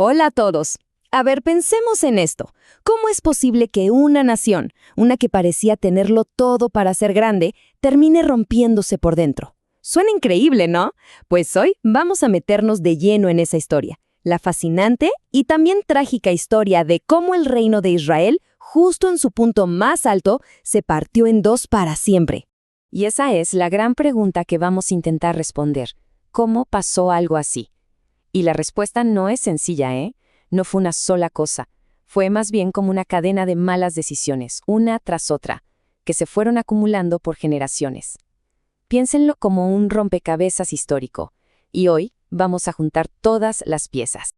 Hola a todos. A ver, pensemos en esto. ¿Cómo es posible que una nación, una que parecía tenerlo todo para ser grande, termine rompiéndose por dentro? Suena increíble, ¿no? Pues hoy vamos a meternos de lleno en esa historia, la fascinante y también trágica historia de cómo el reino de Israel, justo en su punto más alto, se partió en dos para siempre. Y esa es la gran pregunta que vamos a intentar responder. ¿Cómo pasó algo así? Y la respuesta no es sencilla, ¿eh? No fue una sola cosa. Fue más bien como una cadena de malas decisiones, una tras otra, que se fueron acumulando por generaciones. Piénsenlo como un rompecabezas histórico. Y hoy vamos a juntar todas las piezas.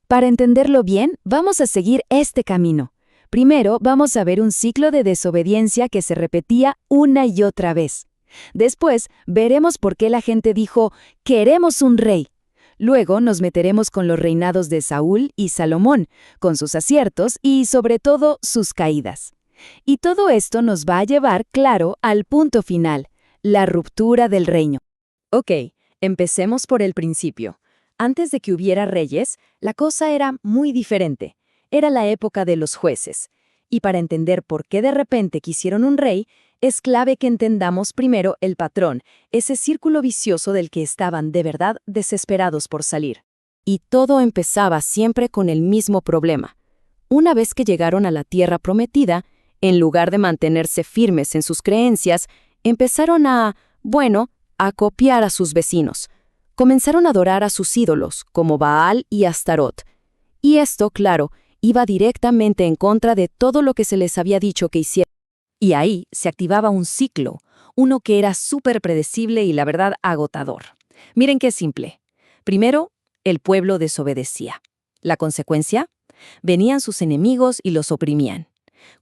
Para entenderlo bien, vamos a seguir este camino. Primero, vamos a ver un ciclo de desobediencia que se repetía una y otra vez. Después, veremos por qué la gente dijo, «Queremos un rey». Luego nos meteremos con los reinados de Saúl y Salomón, con sus aciertos y, sobre todo, sus caídas. Y todo esto nos va a llevar, claro, al punto final, la ruptura del reino. Ok, empecemos por el principio. Antes de que hubiera reyes, la cosa era muy diferente. Era la época de los jueces. Y para entender por qué de repente quisieron un rey, es clave que entendamos primero el patrón, ese círculo vicioso del que estaban de verdad desesperados por salir. Y todo empezaba siempre con el mismo problema. Una vez que llegaron a la tierra prometida, en lugar de mantenerse firmes en sus creencias, empezaron a copiar a sus vecinos. Comenzaron a adorar a sus ídolos, como Baal y Astarot. Y esto, claro, iba directamente en contra de todo lo que se les había dicho que hicieran. Y ahí se activaba un ciclo, uno que era súper predecible y la verdad agotador. Miren qué simple. Primero, el pueblo desobedecía. La consecuencia, venían sus enemigos y los oprimían.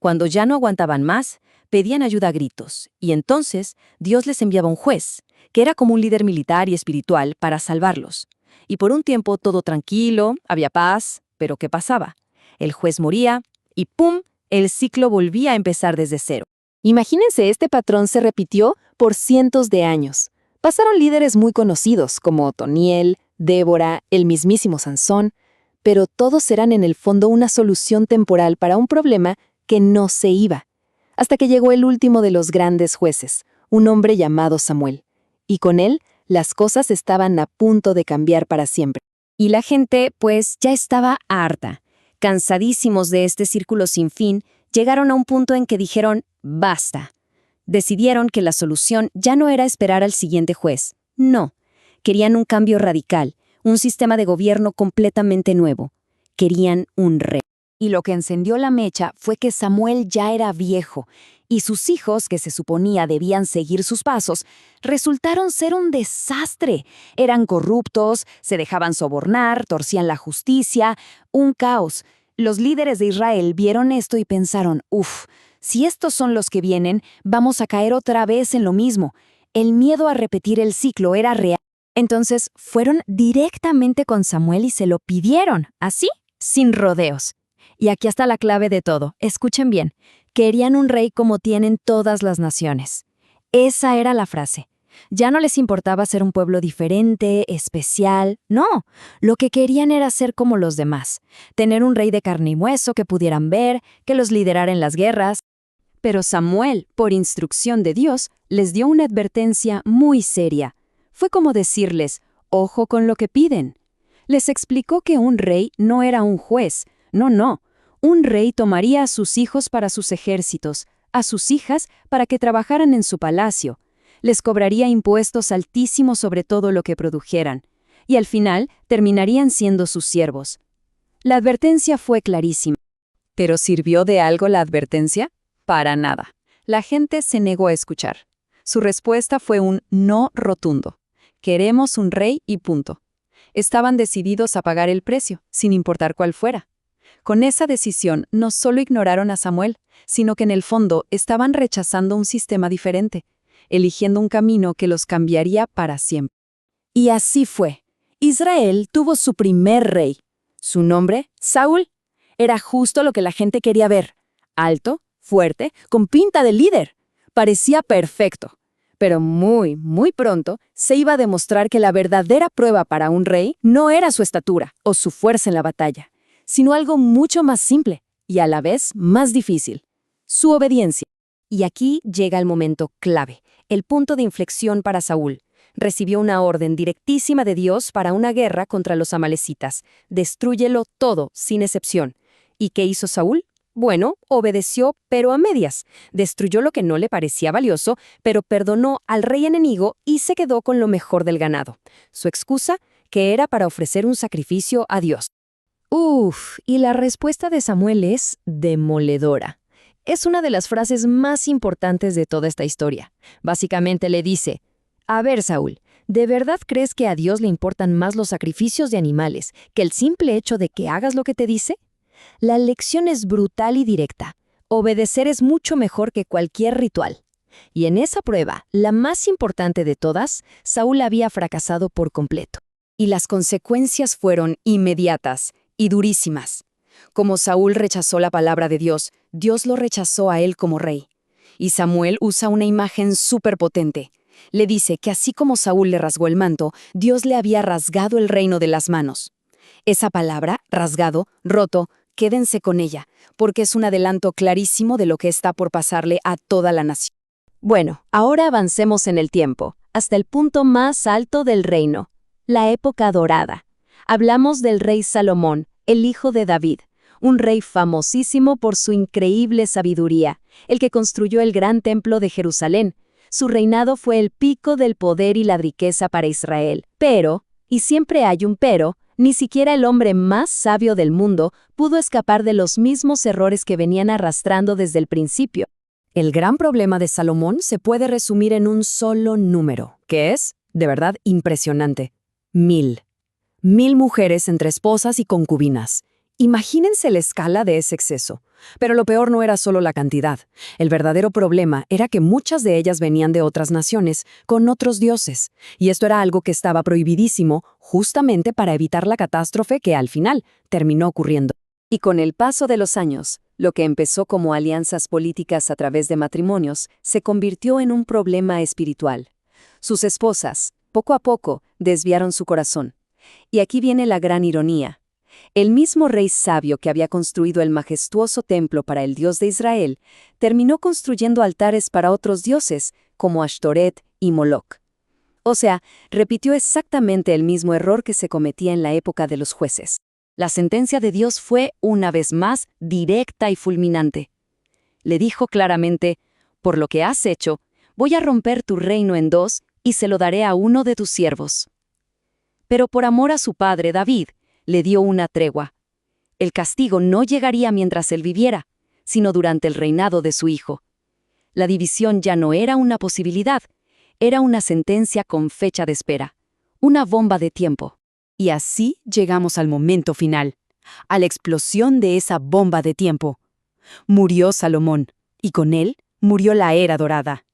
Cuando ya no aguantaban más, pedían ayuda a gritos, y entonces Dios les enviaba un juez, que era como un líder militar y espiritual para salvarlos. Y por un tiempo todo tranquilo, había paz, pero ¿qué pasaba? El juez moría y ¡pum!, el ciclo volvía a empezar desde cero. Imagínense, este patrón se repitió por cientos de años. Pasaron líderes muy conocidos como Otoniel, Débora, el mismísimo Sansón, pero todos eran en el fondo una solución temporal para un problema que no se iba. Hasta que llegó el último de los grandes jueces, un hombre llamado Samuel. Y con él, las cosas estaban a punto de cambiar para siempre. Y la gente, pues, ya estaba harta. Cansadísimos de este círculo sin fin, llegaron a un punto en que dijeron, basta. Decidieron que la solución ya no era esperar al siguiente juez. No. Querían un cambio radical, un sistema de gobierno completamente nuevo. Querían un rey. Y lo que encendió la mecha fue que Samuel ya era viejo, y sus hijos, que se suponía debían seguir sus pasos, resultaron ser un desastre. Eran corruptos, se dejaban sobornar, torcían la justicia, un caos. Los líderes de Israel vieron esto y pensaron, si estos son los que vienen, vamos a caer otra vez en lo mismo. El miedo a repetir el ciclo era real. Entonces fueron directamente con Samuel y se lo pidieron, así, sin rodeos. Y aquí está la clave de todo. Escuchen bien. Querían un rey como tienen todas las naciones. Esa era la frase. Ya no les importaba ser un pueblo diferente, especial. No, lo que querían era ser como los demás. Tener un rey de carne y hueso que pudieran ver, que los liderara en las guerras. Pero Samuel, por instrucción de Dios, les dio una advertencia muy seria. Fue como decirles, ojo con lo que piden. Les explicó que un rey no era un juez. No. Un rey tomaría a sus hijos para sus ejércitos, a sus hijas para que trabajaran en su palacio. Les cobraría impuestos altísimos sobre todo lo que produjeran, y al final terminarían siendo sus siervos. La advertencia fue clarísima. ¿Pero sirvió de algo la advertencia? Para nada. La gente se negó a escuchar. Su respuesta fue un no rotundo. Queremos un rey y punto. Estaban decididos a pagar el precio, sin importar cuál fuera. Con esa decisión no solo ignoraron a Samuel, sino que en el fondo estaban rechazando un sistema diferente, eligiendo un camino que los cambiaría para siempre. Y así fue. Israel tuvo su primer rey. Su nombre, Saúl. Era justo lo que la gente quería ver. Alto, fuerte, con pinta de líder. Parecía perfecto. Pero muy pronto se iba a demostrar que la verdadera prueba para un rey no era su estatura o su fuerza en la batalla, sino algo mucho más simple y a la vez más difícil: su obediencia. Y aquí llega el momento clave, el punto de inflexión para Saúl. Recibió una orden directísima de Dios para una guerra contra los amalecitas. Destrúyelo todo, sin excepción. ¿Y qué hizo Saúl? Bueno, obedeció, pero a medias. Destruyó lo que no le parecía valioso, pero perdonó al rey enemigo y se quedó con lo mejor del ganado. Su excusa, que era para ofrecer un sacrificio a Dios. Y la respuesta de Samuel es demoledora. Es una de las frases más importantes de toda esta historia. Básicamente le dice: a ver, Saúl, ¿de verdad crees que a Dios le importan más los sacrificios de animales que el simple hecho de que hagas lo que te dice? La lección es brutal y directa. Obedecer es mucho mejor que cualquier ritual. Y en esa prueba, la más importante de todas, Saúl había fracasado por completo. Y las consecuencias fueron inmediatas y durísimas. Como Saúl rechazó la palabra de Dios, Dios lo rechazó a él como rey. Y Samuel usa una imagen súper potente. Le dice que así como Saúl le rasgó el manto, Dios le había rasgado el reino de las manos. Esa palabra, rasgado, roto, quédense con ella, porque es un adelanto clarísimo de lo que está por pasarle a toda la nación. Bueno, ahora avancemos en el tiempo, hasta el punto más alto del reino, la época dorada. Hablamos del rey Salomón, el hijo de David, un rey famosísimo por su increíble sabiduría, el que construyó el gran templo de Jerusalén. Su reinado fue el pico del poder y la riqueza para Israel. Pero, y siempre hay un pero, ni siquiera el hombre más sabio del mundo pudo escapar de los mismos errores que venían arrastrando desde el principio. El gran problema de Salomón se puede resumir en un solo número, que es, de verdad, impresionante: 1000. 1000 mujeres entre esposas y concubinas. Imagínense la escala de ese exceso. Pero lo peor no era solo la cantidad. El verdadero problema era que muchas de ellas venían de otras naciones, con otros dioses. Y esto era algo que estaba prohibidísimo, justamente para evitar la catástrofe que al final terminó ocurriendo. Y con el paso de los años, lo que empezó como alianzas políticas a través de matrimonios, se convirtió en un problema espiritual. Sus esposas, poco a poco, desviaron su corazón. Y aquí viene la gran ironía. El mismo rey sabio que había construido el majestuoso templo para el Dios de Israel, terminó construyendo altares para otros dioses, como Ashtoret y Moloch. O sea, repitió exactamente el mismo error que se cometía en la época de los jueces. La sentencia de Dios fue, una vez más, directa y fulminante. Le dijo claramente: por lo que has hecho, voy a romper tu reino en dos y se lo daré a uno de tus siervos. Pero por amor a su padre David, le dio una tregua. El castigo no llegaría mientras él viviera, sino durante el reinado de su hijo. La división ya no era una posibilidad, era una sentencia con fecha de espera, una bomba de tiempo. Y así llegamos al momento final, a la explosión de esa bomba de tiempo. Murió Salomón, y con él murió la era dorada.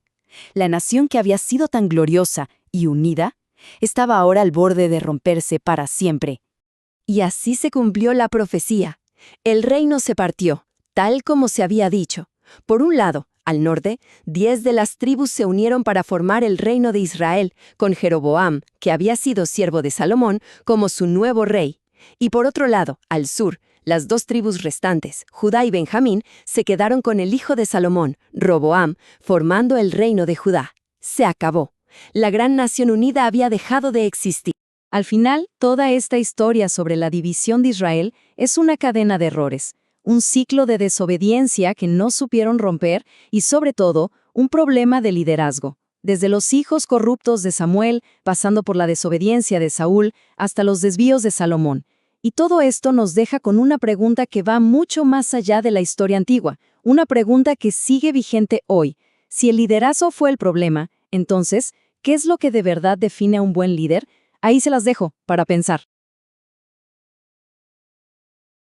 La nación que había sido tan gloriosa y unida, estaba ahora al borde de romperse para siempre. Y así se cumplió la profecía. El reino se partió, tal como se había dicho. Por un lado, al norte, 10 de las tribus se unieron para formar el reino de Israel, con Jeroboam, que había sido siervo de Salomón, como su nuevo rey. Y por otro lado, al sur, las 2 tribus restantes, Judá y Benjamín, se quedaron con el hijo de Salomón, Roboam, formando el reino de Judá. Se acabó. La gran nación unida había dejado de existir. Al final, toda esta historia sobre la división de Israel es una cadena de errores, un ciclo de desobediencia que no supieron romper y, sobre todo, un problema de liderazgo. Desde los hijos corruptos de Samuel, pasando por la desobediencia de Saúl, hasta los desvíos de Salomón. Y todo esto nos deja con una pregunta que va mucho más allá de la historia antigua, una pregunta que sigue vigente hoy. Si el liderazgo fue el problema, entonces, ¿qué es lo que de verdad define a un buen líder? Ahí se las dejo, para pensar.